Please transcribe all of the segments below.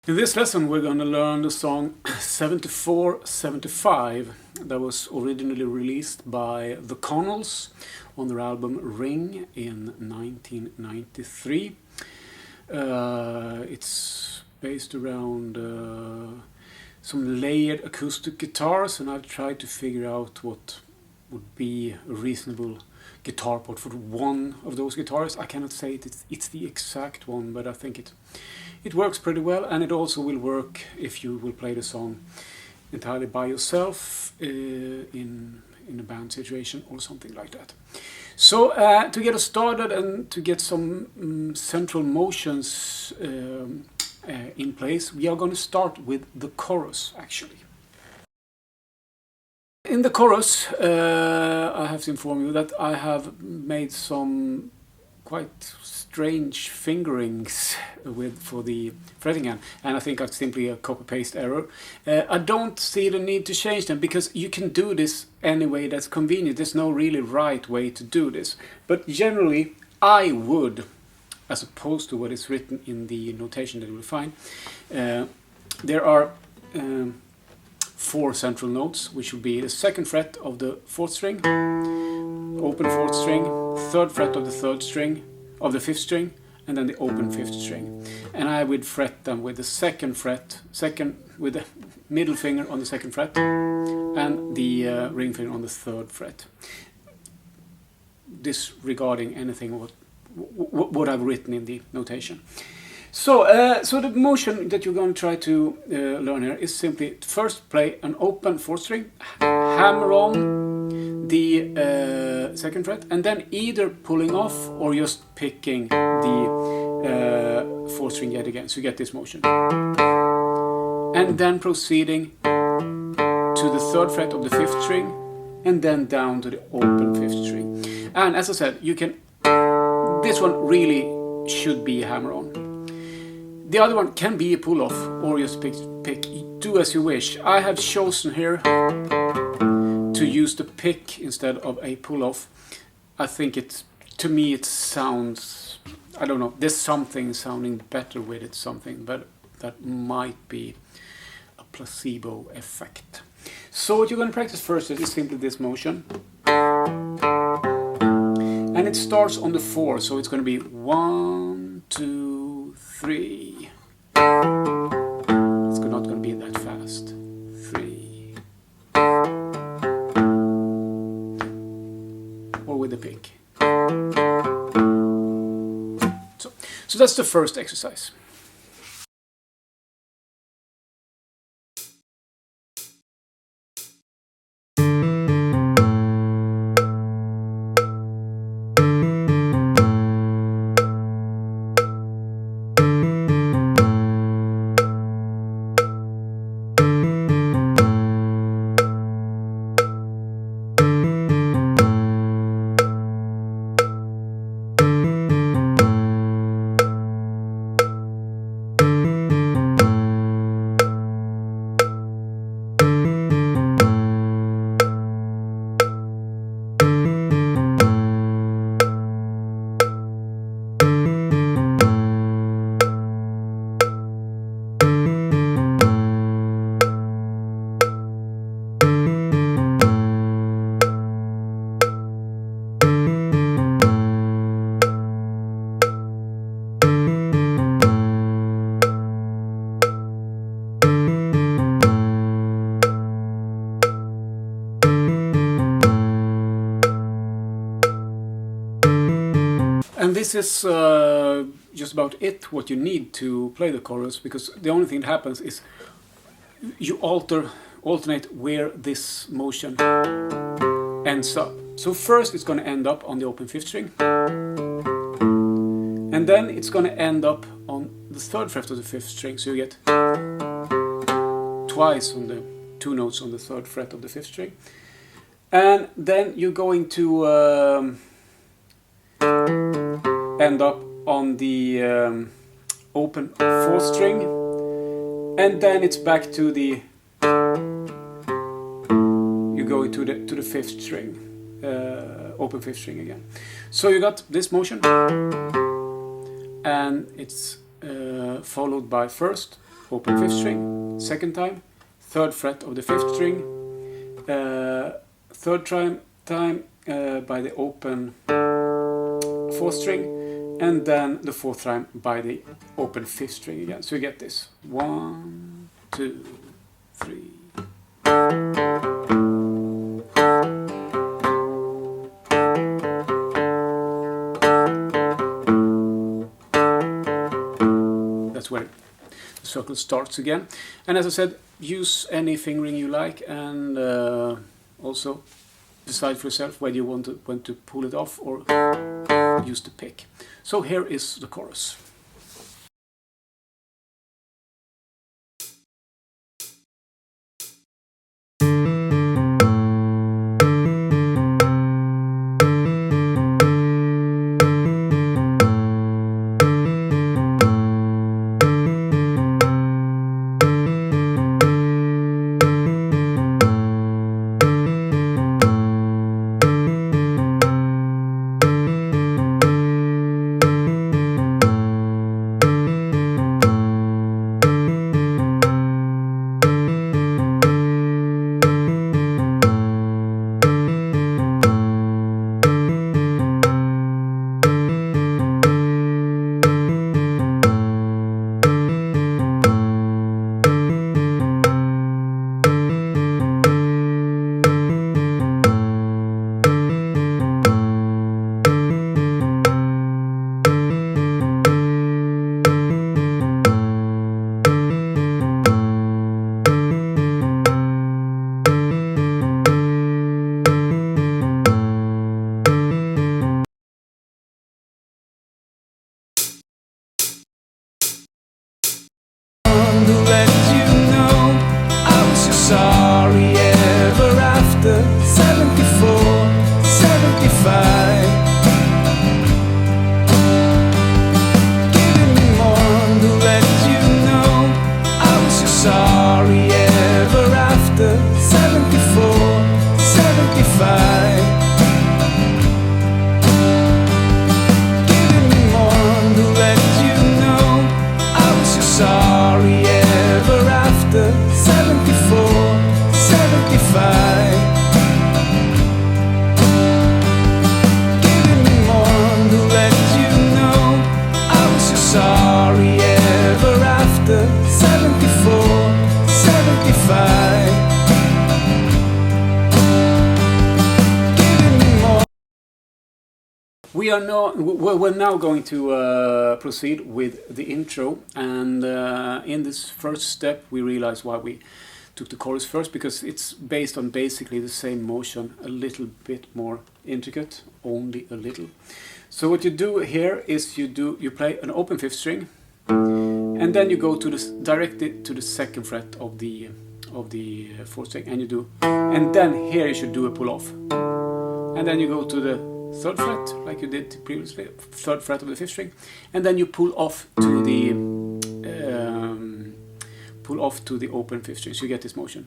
In this lesson we're going to learn the song 7475 that was originally released by the Connells on their album Ring in 1993. It's based around some layered acoustic guitars, and I've tried to figure out what would be a reasonable guitar part for one of those guitars. I cannot say it's the exact one, but I think it works pretty well, and it also will work if you will play the song entirely by yourself in a band situation or something like that. So to get us started and to get some central motions in place, we are going to start with the chorus actually. In the chorus, I have to inform you that I have made some quite strange fingerings for the fretting hand, and I think that's simply a copy-paste error. I don't see the need to change them because you can do this any way that's convenient. There's no really right way to do this, but generally I would, as opposed to what is written in the notation that you will find, there are 4 central notes, which would be the 2nd fret of the 4th string, open 4th string, 3rd fret of the 3rd string, of the 5th string, and then the open 5th string. And I would fret them with the 2nd fret, with the middle finger on the 2nd fret, and the ring finger on the 3rd fret, disregarding anything what I've written in the notation. So the motion that you're going to try to learn here is simply first play an open 4th string, hammer on the 2nd fret, and then either pulling off or just picking the 4th string yet again. So you get this motion. And then proceeding to the 3rd fret of the 5th string, and then down to the open 5th string. And as I said, this one really should be a hammer on. The other one can be a pull-off or just pick. Do as you wish. I have chosen here to use the pick instead of a pull-off. I think to me it sounds, I don't know, there's something sounding better with it, but that might be a placebo effect. So what you're going to practice first is simply this motion. And it starts on the 4, so it's going to be 1, 2, 3. It's not going to be that fast. 3. Or with the pick. So that's the first exercise. And this is just about what you need to play the chorus, because the only thing that happens is you alternate where this motion ends up. So first it's going to end up on the open 5th string, and then it's going to end up on the 3rd fret of the 5th string, so you get twice on the 2 notes on the 3rd fret of the 5th string, and then you're going to end up on the open 4th string, and then it's back to the you go to the 5th string, open 5th string again. So you got this motion, and it's followed by first open 5th string, second time, 3rd fret of the 5th string, 3rd time by the open 4th string, and then the 4th time by the open 5th string again. So you get this 1, 2, 3. That's where the circle starts again. And as I said, use any fingering you like, and also decide for yourself whether you want to pull it off or use the pick. So here is the chorus. We're now going to proceed with the intro, and in this first step we realize why we took the chorus first, because it's based on basically the same motion, a little bit more intricate, only a little. So what you do here is you play an open 5th string, and then you go to directly to the 2nd fret of the 4th string, and then here you should do a pull off, and then you go to the 3rd fret, like you did previously, 3rd fret of the 5th string, and then you pull off to the open 5th string. So you get this motion.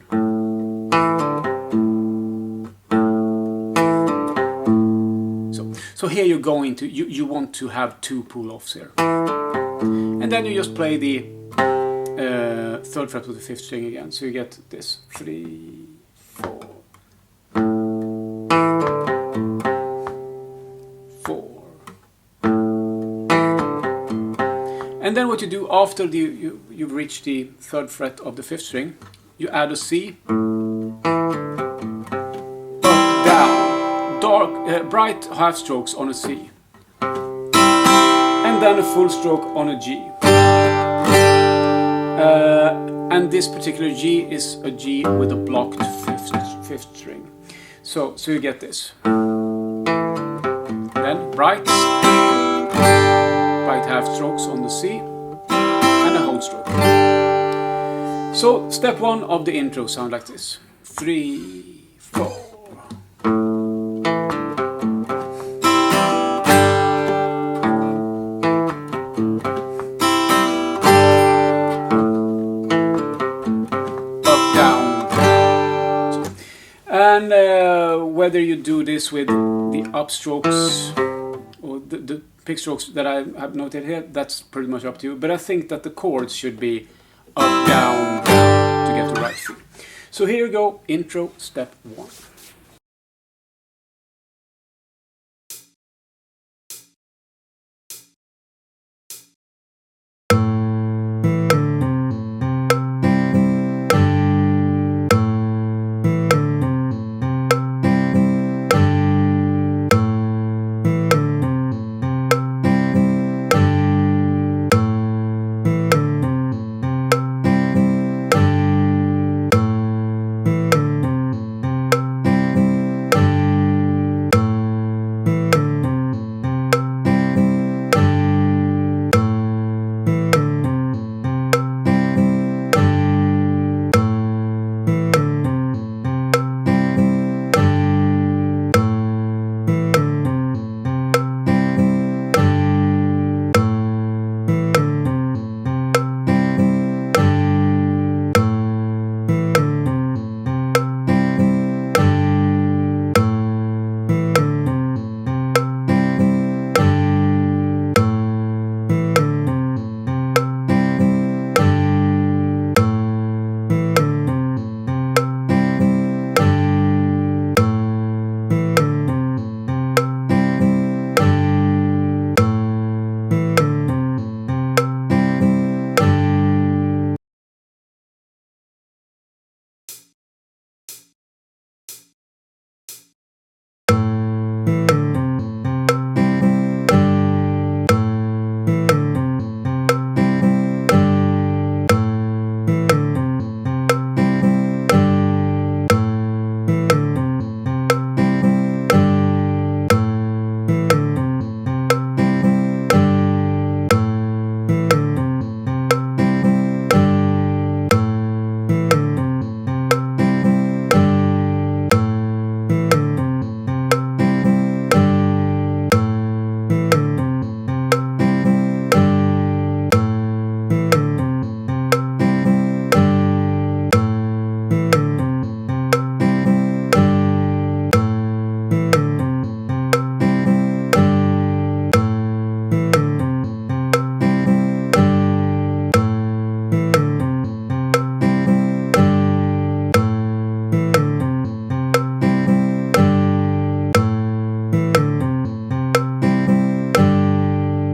So here you're going to you want to have 2 pull offs here, and then you just play the 3rd fret of the 5th string again. So you get this 3, 4. And then what you do after you've reached the 3rd fret of the 5th string, you add a C, up, down, dark, bright half strokes on a C, and then a full stroke on a G. And this particular G is a G with a blocked 5th string. So you get this. Then bright half strokes on the C and a whole stroke. So step 1 of the intro sound like this. 3, 4. Up, down. And whether you do this with the upstrokes or the pick strokes that I have noted here, that's pretty much up to you. But I think that the chords should be up, down, down to get the right feel. So here you go, intro, step 1.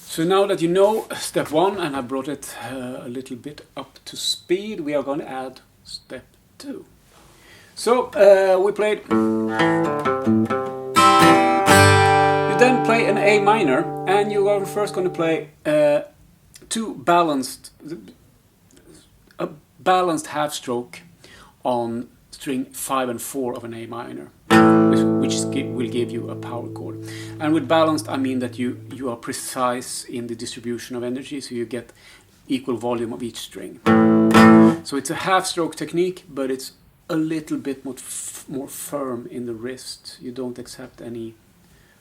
So now that you know step 1 and I brought it a little bit up to speed, we are going to add step 2. So we played. You then play an A minor, and you are first going to play a balanced half stroke on string 5 and 4 of an A minor, which will give you a power chord. And with balanced, I mean that you are precise in the distribution of energy, so you get equal volume of each string. So it's a half stroke technique, but it's a little bit more firm in the wrist. You don't accept any,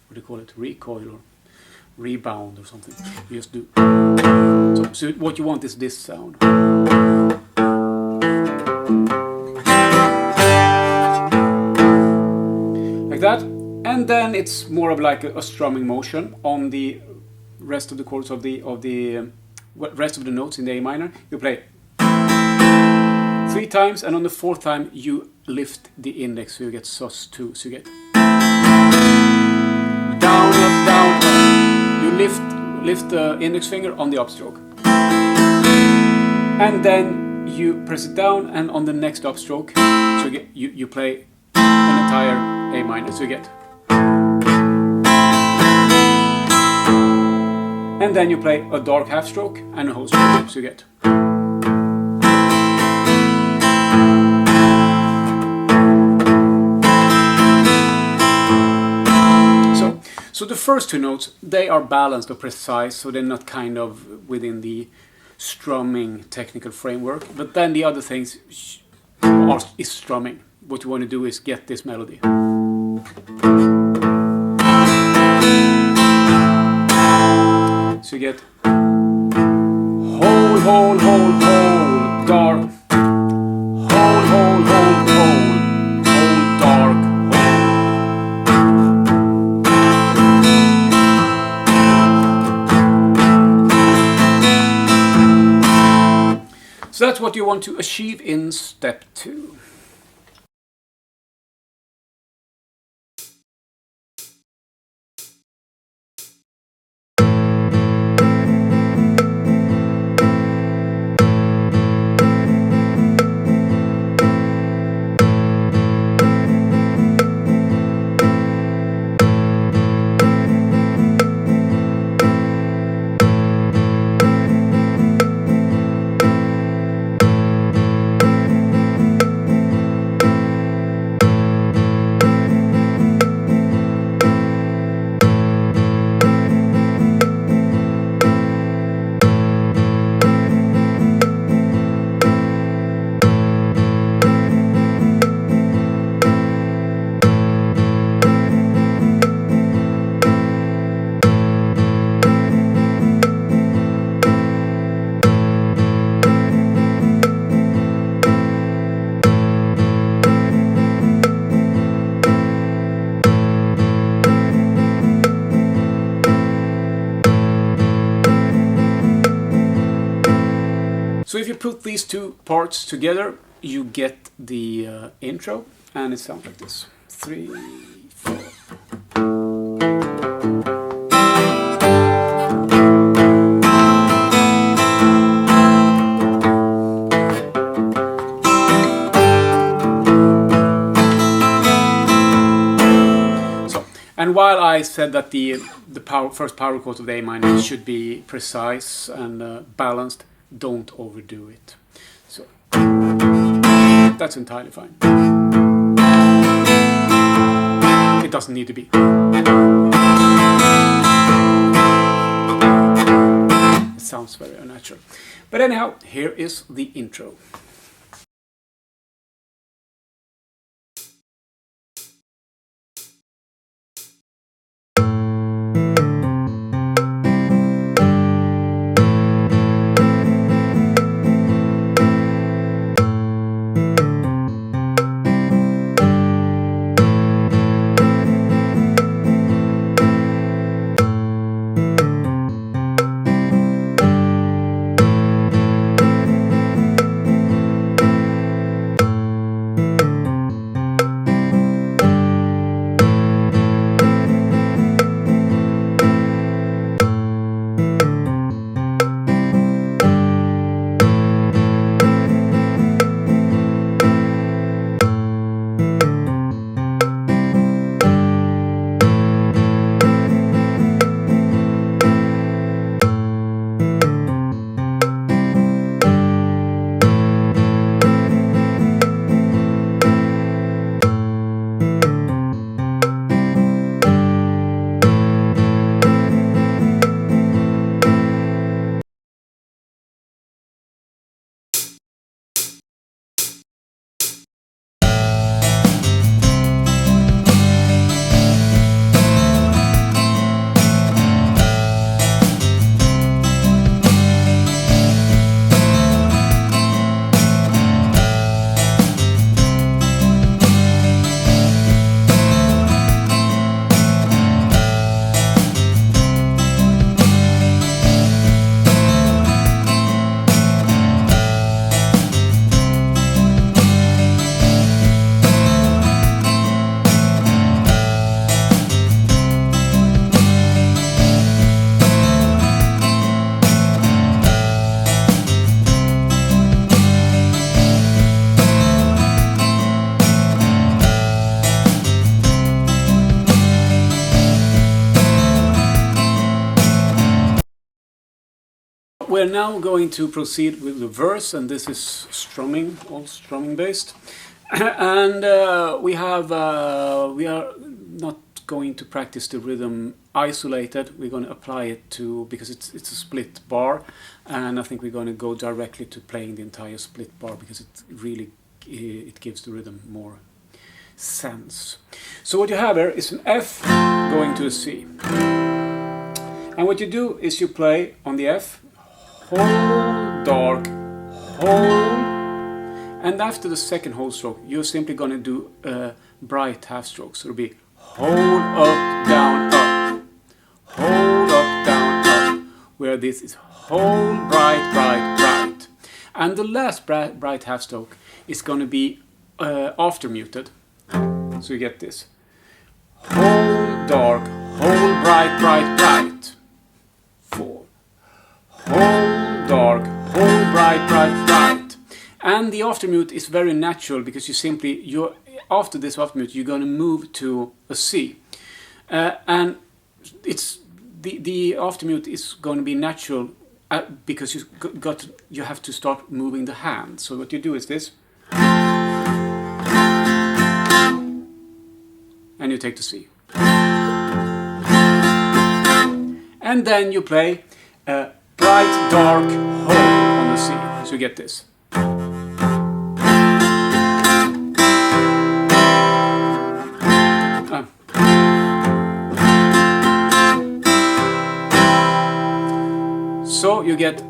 what do you call it, recoil or rebound or something. You just do. So what you want is this sound. Like that. And then it's more of like a strumming motion on the rest of the chords of the rest of the notes in the A minor. You play 3 times, and on the 4th time you lift the index, so you get sus2. So you get down, up, down, up. You lift the index finger on the upstroke, and then you press it down, and on the next upstroke, so you play an entire A minor. So you get. And then you play a dark half stroke and a whole stroke, so you get. So the first 2 notes, they are balanced or precise, so they're not kind of within the strumming technical framework. But then the other things is strumming. What you want to do is get this melody. So you get hold, hold, hold, hold, dark, hold, hold, hold, hold, hold, dark, hold. So So that's what you want to achieve in step 2. So if you put these two parts together, you get the intro, and it sounds like this. 3, 4. And while I said that the first power chord of the A minor should be precise and balanced, don't overdo it. So that's entirely fine. It doesn't need to be. It sounds very unnatural. But anyhow, here is the intro. We're now going to proceed with the verse, and this is strumming, all strumming based. And we are not going to practice the rhythm isolated. We're going to apply it to, because it's a split bar, and I think we're going to go directly to playing the entire split bar, because it really it gives the rhythm more sense. So what you have here is an F going to a C, and what you do is you play on the F, whole, dark, whole, and after the second whole stroke you're simply going to do bright half strokes. So it'll be hold, up, down, hold, up, down, up, where this is hold, bright, bright, bright. And the last bright half stroke is going to be after muted. So you get this. Whole dark, whole bright, bright, bright. 4. Whole dark, whole bright, bright, bright. And the aftermute is very natural because after this aftermute you're going to move to a C. And it's the aftermute is going to be natural because you have to start moving the hand. So what you do is this. And you take the C. And then you play a bright, dark, whole on the C. So you get this. So you get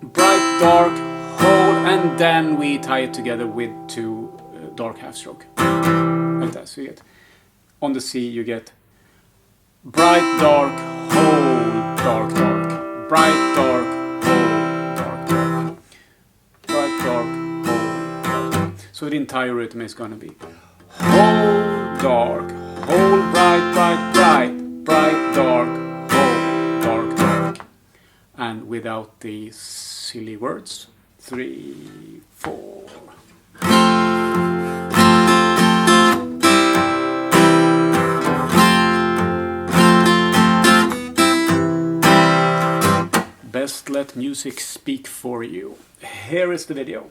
bright, dark, whole, and then we tie it together with 2 dark half stroke. Like that. So you get on the C you get bright, dark, whole, dark, dark, bright, dark, whole, dark, dark, bright, dark, whole, dark. So the entire rhythm is going to be whole, dark, whole, bright, bright, bright, bright, dark, whole, dark, dark. And without the silly words. 3, 4. Best let music speak for you. Here is the video.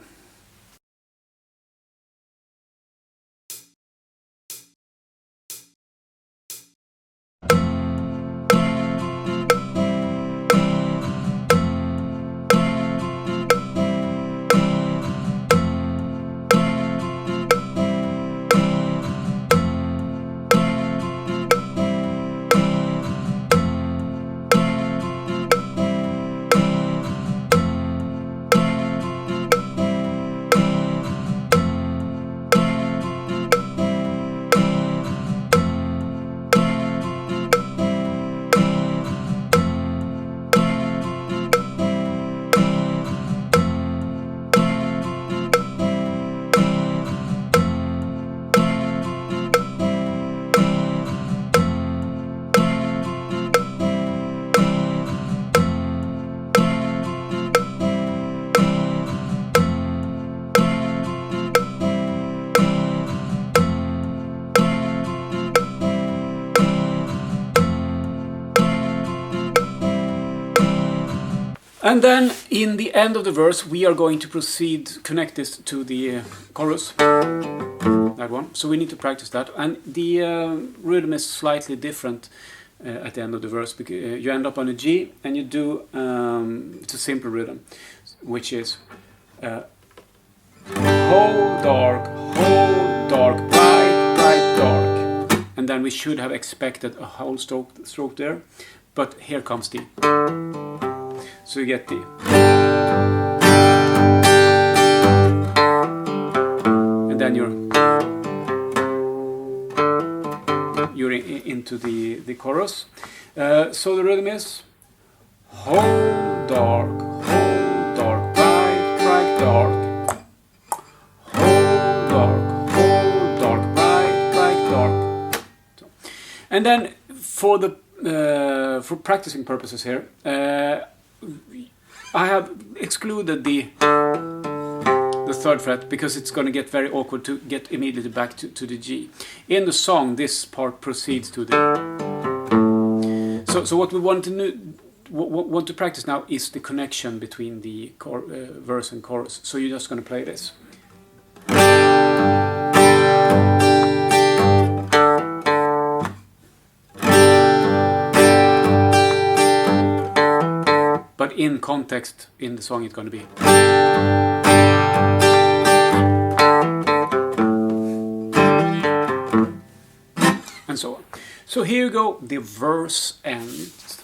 And then in the end of the verse we are going to connect this to the chorus, that one. So we need to practice that. And the rhythm is slightly different at the end of the verse, because you end up on a G and you do, it's a simple rhythm, which is whole dark, bright, bright, dark. And then we should have expected a whole stroke there, but here comes the. So you get the. And then you're into the chorus. So the rhythm is whole dark, bright, bright, dark. Whole dark, bright, bright, dark. So. And then for practicing purposes here, I have excluded the 3rd fret because it's going to get very awkward to get immediately back to the G. In the song, this part proceeds to the. So what we want to practice now is the connection between the verse and chorus. So you're just going to play this. But in context, in the song, it's going to be. And so on. So here you go, the verse ends.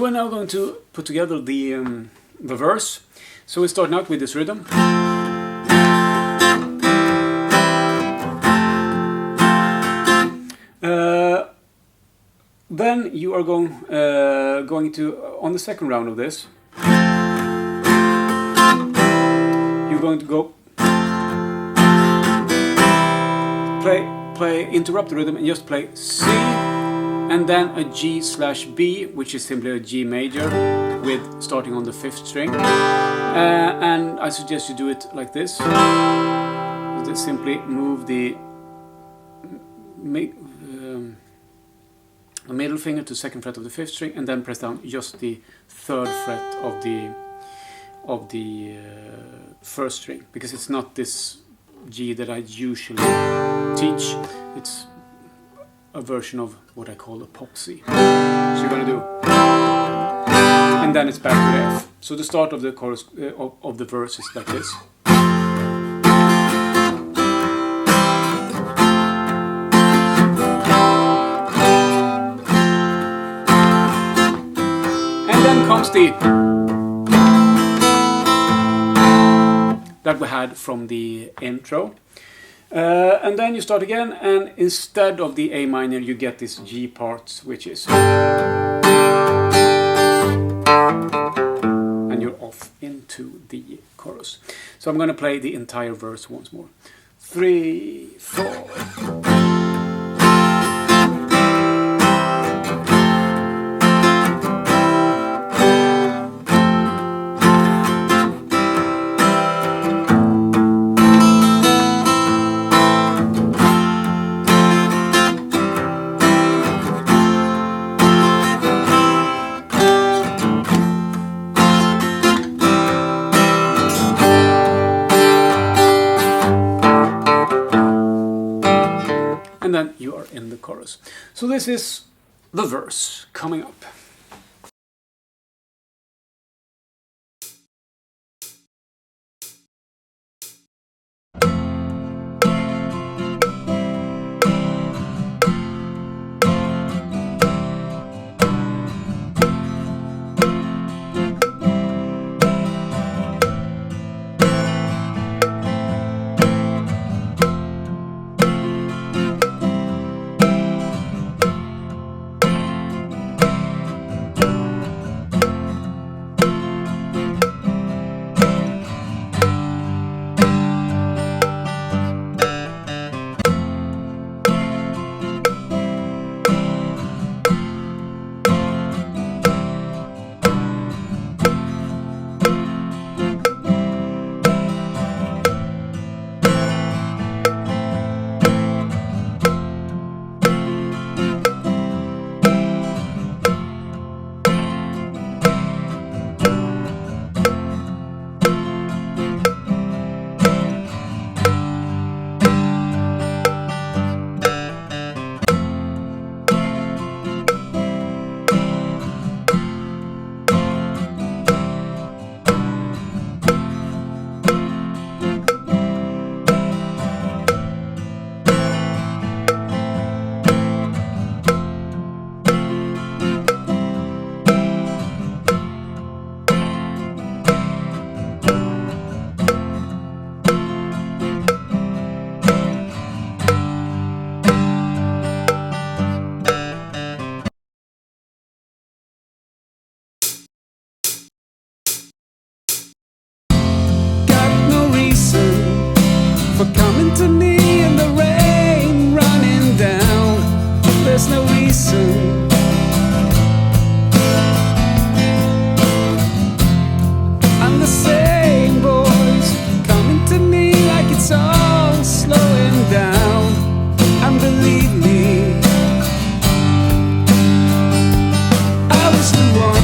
we're now going to put together the verse. So we're starting out with this rhythm. Then you are going to, on the second round of this, you're going to go interrupt the rhythm and just play C, and then a G/B, which is simply a G major with starting on the 5th string. And I suggest you do it like this. You just simply move the middle finger to 2nd fret of the 5th string, and then press down just the 3rd fret of the 1st string, because it's not this G that I usually teach. It's a version of what I call a pop C. So you're going to do, and then it's back to the F. So the start of the chorus of the verse is like this. And then comes the that we had from the intro. And then you start again, and instead of the A minor you get this G part, which is, and you're off into the chorus. So I'm going to play the entire verse once more. 3, 4. And then you are in the chorus. So this is the verse coming up. For coming to me in the rain running down, there's no reason. I'm the same boys coming to me like it's all slowing down. And believe me, I was the one,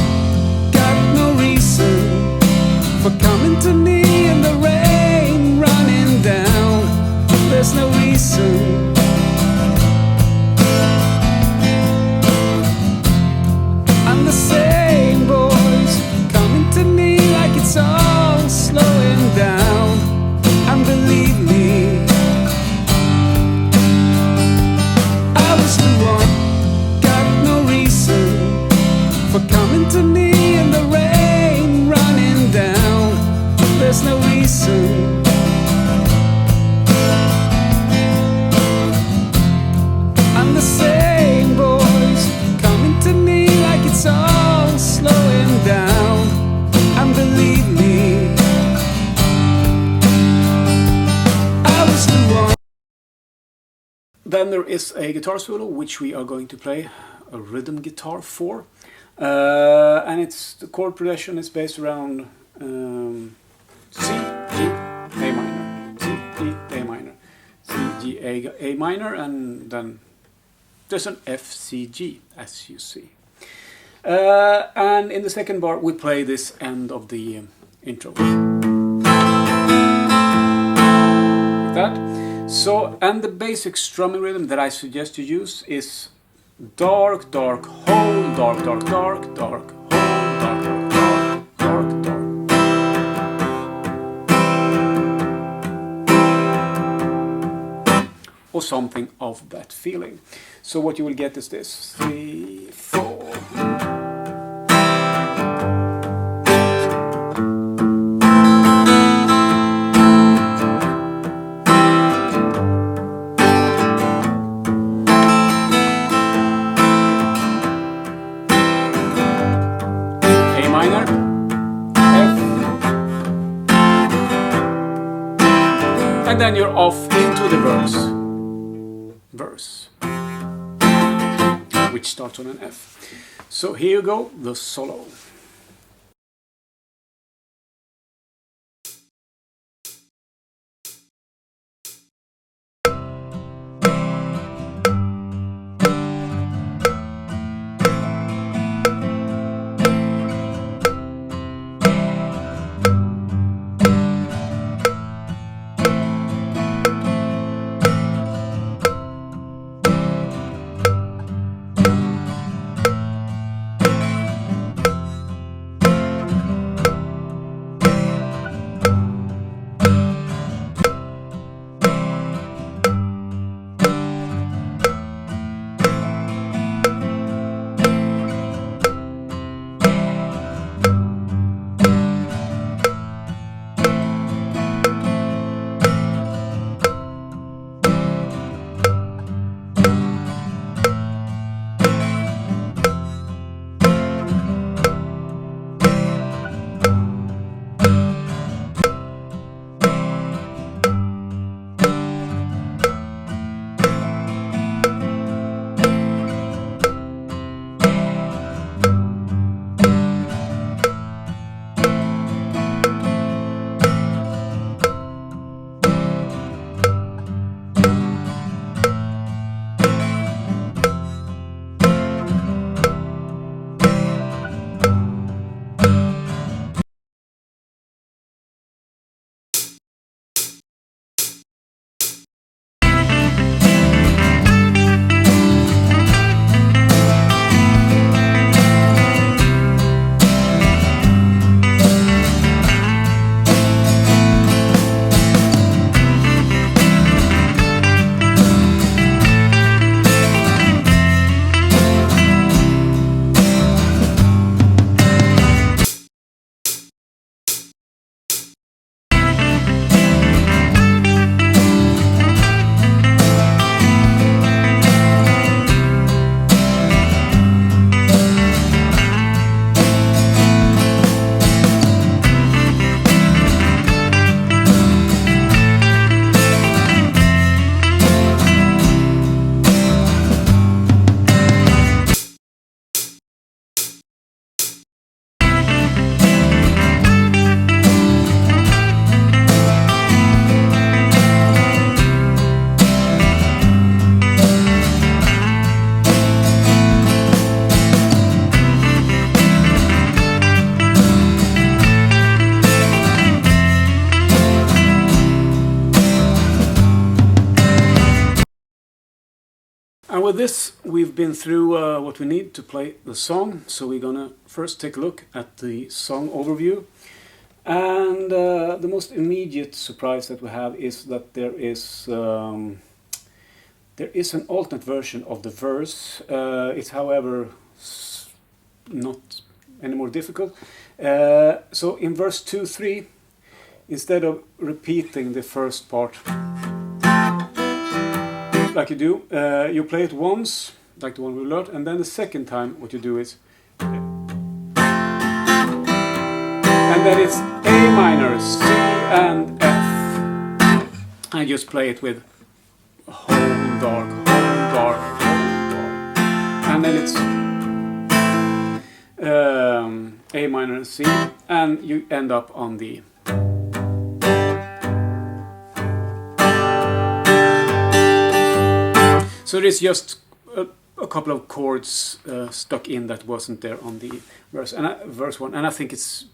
got no reason for coming to me in the rain running down. There's no reason. then there is a guitar solo which we are going to play a rhythm guitar for, and the chord progression is based around C, G, A minor, C, G, A minor, C, G, A minor, and then there's an F, C, G, as you see. And in the second bar we play this end of the intro. Like that. So, and the basic strumming rhythm that I suggest you use is dark, dark, hold, dark, dark, dark, dark, hold, dark, dark, dark, dark, dark. Or something of that feeling. So what you will get is this: 3, 4. And then you're off into the verse, which starts on an F. So here you go, the solo. And with this, we've been through what we need to play the song. So we're gonna first take a look at the song overview. And the most immediate surprise that we have is that there is an alternate version of the verse. It's, however, not any more difficult. So in verse 2-3, instead of repeating the first part like you do, you play it once, like the one we learned, and then the second time what you do is, and then it's A minor, C and F. I just play it with whole dark. bar, and then it's A minor and C, and you end up on the so it is just a couple of chords stuck in that wasn't there on the verse one, and I think it's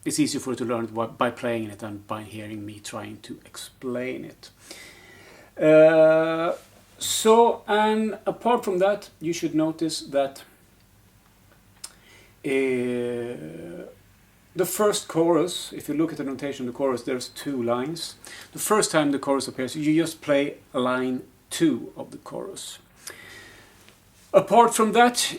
easier for you to learn it by playing it than by hearing me trying to explain it. So, and apart from that, you should notice that the first chorus, if you look at the notation of the chorus, there's 2 lines. The first time the chorus appears, you just play line 2 of the chorus. Apart from that,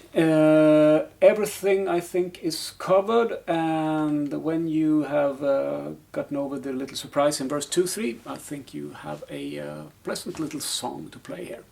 everything I think is covered, and when you have gotten over the little surprise in verse 2-3, I think you have a pleasant little song to play here.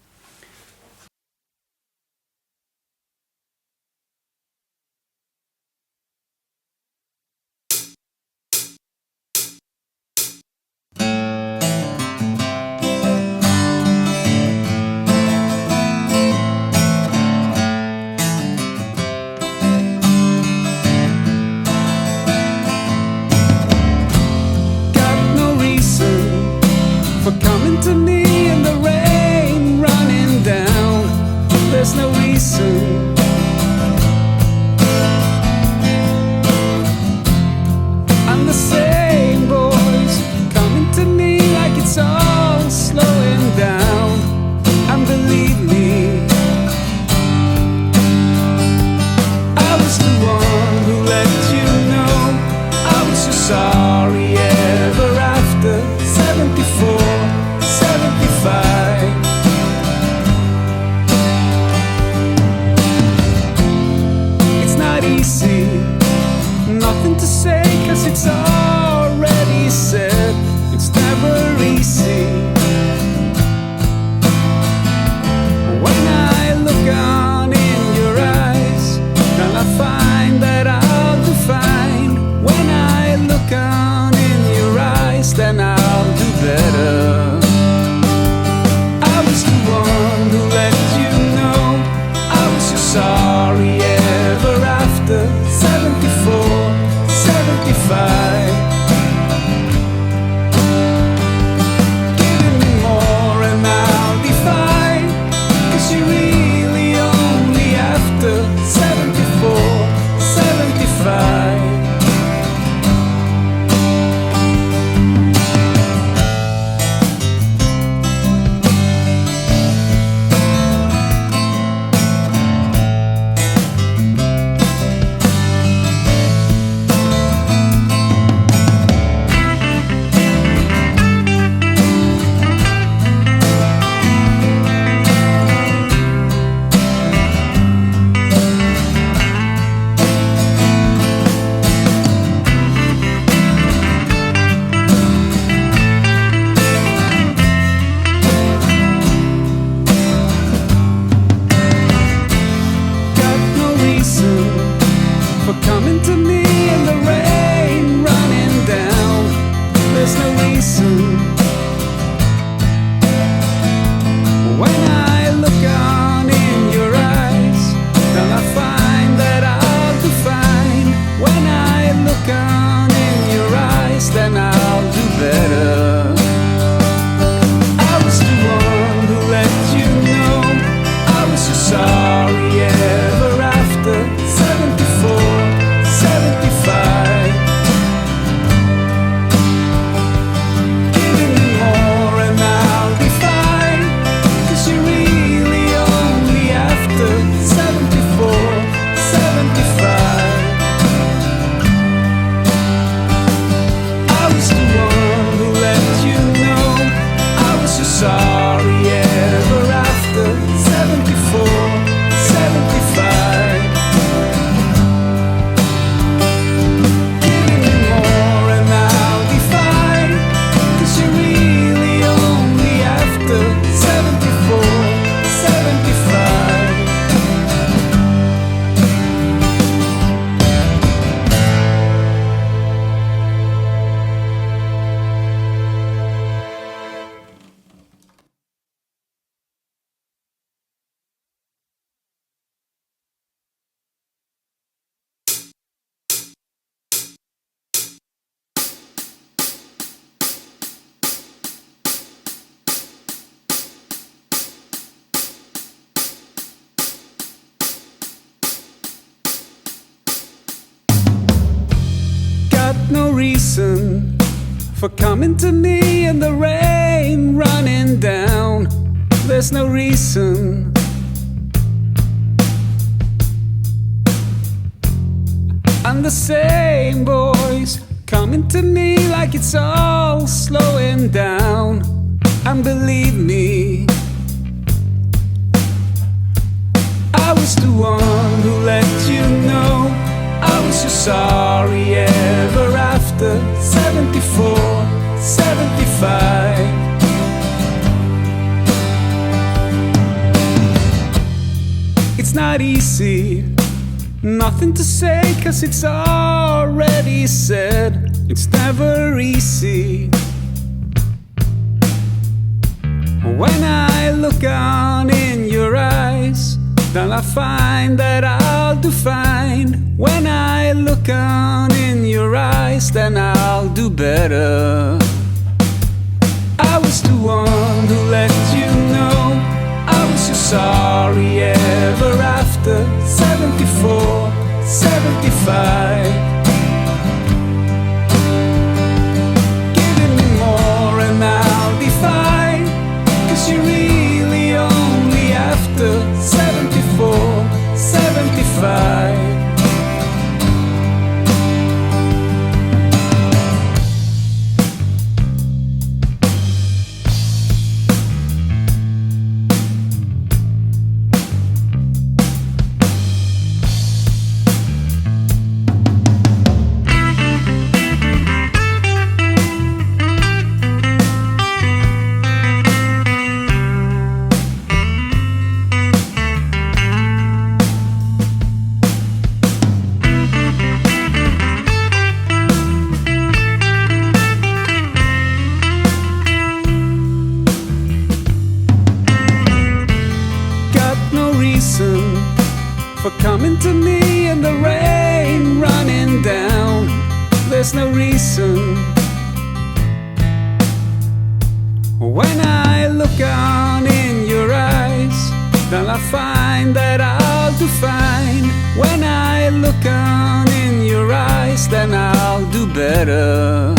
For coming to me in the rain running down, there's no reason. And the same voice coming to me like it's all slowing down. And believe me, I was the one who let you know I was so sorry ever after 74, 75. It's not easy, nothing to say, 'cause it's already said. It's never easy. When I look on in your eyes, then I find that I'll do fine. When I look on in your eyes, then I'll do better. I was the one who let you know I was so sorry ever after 74, 75. Giving me more and I'll be fine, 'cause you're really only after 74, 75. for coming to me in the rain running down. There's no reason. And the same voice coming to me like it's all slowing down. And believe me, I was the one who let you know I was so sorry ever after. 74, 75. It's not easy, nothing to say, 'cause it's already said. It's never easy. When I look on in your eyes, then I find that I'll do fine. When I look on in your eyes, then I'll do better. I was the one who let you know I was so sorry ever after. 74, 75. Giving me more and I'll be fine, 'cause you're really only after. 74, 75. For coming to me in the rain running down. There's no reason. When I look on in your eyes, then I find that I'll do fine. When I look on in your eyes, then I'll do better.